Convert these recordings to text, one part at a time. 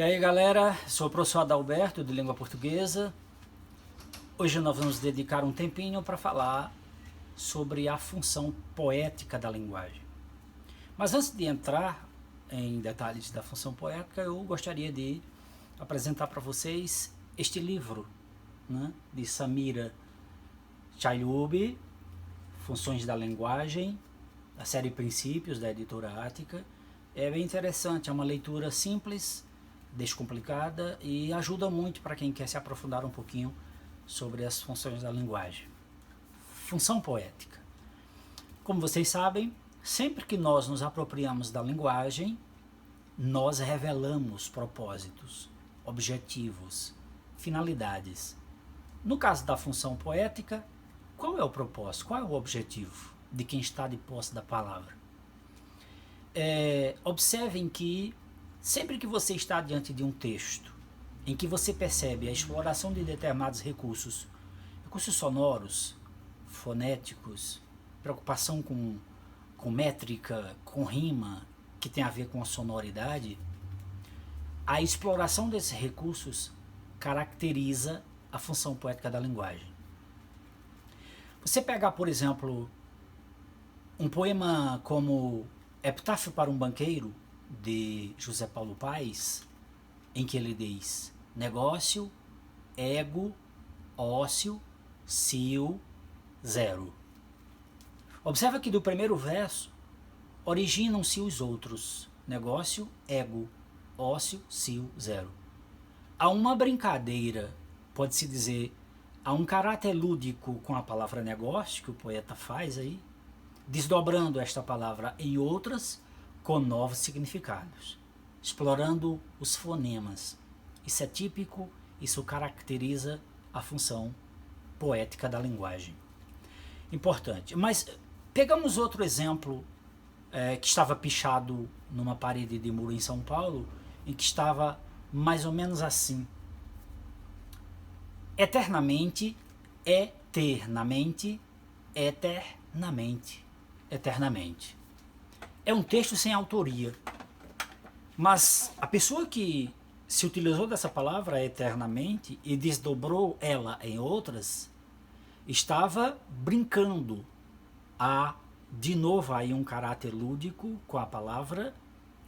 E aí galera, sou o professor Adalberto de Língua Portuguesa. Hoje nós vamos dedicar um tempinho para falar sobre a função poética da linguagem. Mas antes de entrar em detalhes da função poética, eu gostaria de apresentar para vocês este livro, né, de Samira Chayub, Funções da Linguagem, a série Princípios, da editora Ática. É bem interessante, é uma leitura simples, descomplicada e ajuda muito para quem quer se aprofundar um pouquinho sobre as funções da linguagem. Função poética. Como vocês sabem, sempre que nós nos apropriamos da linguagem, nós revelamos propósitos, objetivos, finalidades. No caso da função poética, qual é o propósito, qual é o objetivo de quem está de posse da palavra? Observem que sempre que você está diante de um texto em que você percebe a exploração de determinados recursos sonoros, fonéticos, preocupação com métrica, com rima, que tem a ver com a sonoridade, a exploração desses recursos caracteriza a função poética da linguagem. Você pegar, por exemplo, um poema como Epitáfio para um Banqueiro, de José Paulo Paes, em que ele diz: negócio, ego, ócio, cio, zero. Observa que do primeiro verso originam-se os outros: negócio, ego, ócio, cio, zero. Há uma brincadeira, pode-se dizer, há um caráter lúdico com a palavra negócio que o poeta faz aí, desdobrando esta palavra em outras com novos significados, explorando os fonemas. Isso é típico, isso caracteriza a função poética da linguagem. Importante. Mas pegamos outro exemplo que estava pichado numa parede de muro em São Paulo, em que estava mais ou menos assim: eternamente, eternamente, eternamente, eternamente. É um texto sem autoria, mas a pessoa que se utilizou dessa palavra eternamente e desdobrou ela em outras, estava brincando. Há de novo aí um caráter lúdico com a palavra,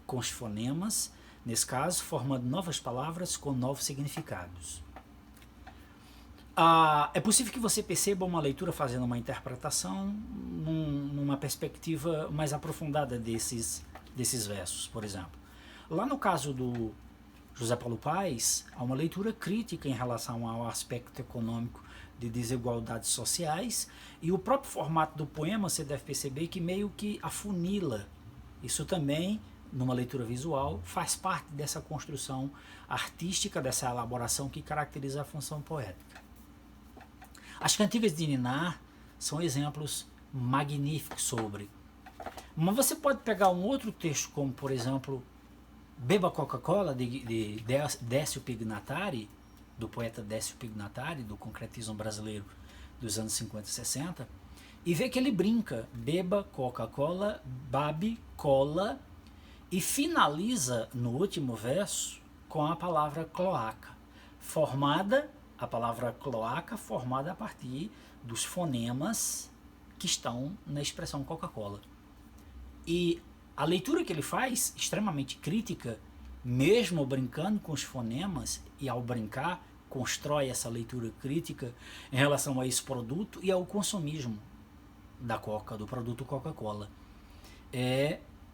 com os fonemas, nesse caso formando novas palavras com novos significados. É possível que você perceba uma leitura fazendo uma interpretação numa perspectiva mais aprofundada desses versos, por exemplo. Lá no caso do José Paulo Paes, há uma leitura crítica em relação ao aspecto econômico de desigualdades sociais, e o próprio formato do poema, você deve perceber que meio que afunila. Isso também, numa leitura visual, faz parte dessa construção artística, dessa elaboração que caracteriza a função poética. As cantigas de Ninar são exemplos magníficos sobre. Mas você pode pegar um outro texto, como por exemplo Beba Coca-Cola, de Décio Pignatari, do poeta Décio Pignatari, do concretismo brasileiro dos anos 50 e 60, e ver que ele brinca: beba Coca-Cola, babe cola, e finaliza no último verso com a palavra cloaca, a palavra cloaca formada a partir dos fonemas que estão na expressão Coca-Cola. E a leitura que ele faz, extremamente crítica, mesmo brincando com os fonemas, e ao brincar constrói essa leitura crítica em relação a esse produto e ao consumismo da Coca, do produto Coca-Cola.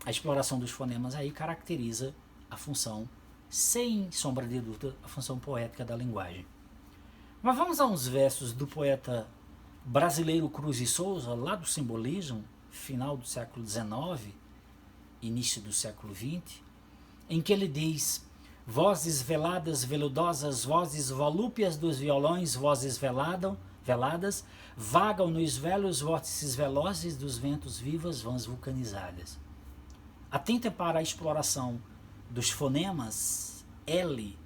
A exploração dos fonemas aí caracteriza a função, sem sombra de dúvida, a função poética da linguagem. Mas vamos a uns versos do poeta brasileiro Cruz e Souza, lá do simbolismo, final do século XIX, início do século XX, em que ele diz: vozes veladas, veludosas, vozes volúpias dos violões, vozes veladas, vagam nos velhos vórtices velozes dos ventos vivas vãs vulcanizadas. Atenta para a exploração dos fonemas L,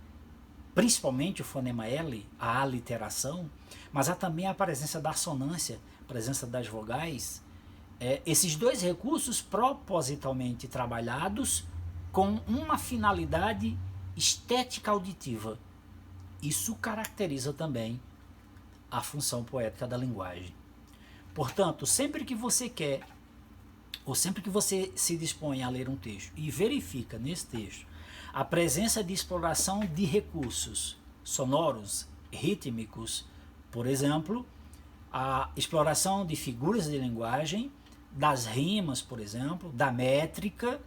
principalmente o fonema L, a aliteração, mas há também a presença da assonância, a presença das vogais. Esses dois recursos propositalmente trabalhados com uma finalidade estética auditiva. Isso caracteriza também a função poética da linguagem. Portanto, sempre que você quer, ou sempre que você se dispõe a ler um texto e verifica nesse texto a presença de exploração de recursos sonoros, rítmicos, por exemplo, a exploração de figuras de linguagem, das rimas, por exemplo, da métrica,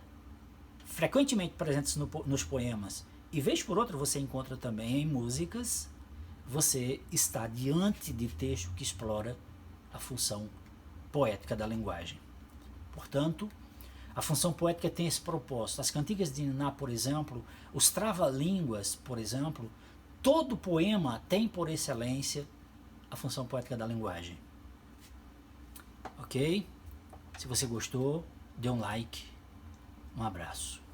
frequentemente presentes nos poemas, e vez por outra você encontra também em músicas, você está diante de texto que explora a função poética da linguagem. Portanto, a função poética tem esse propósito. As cantigas de Niná, por exemplo, os trava-línguas, por exemplo, todo poema tem por excelência a função poética da linguagem. Ok? Se você gostou, dê um like. Um abraço.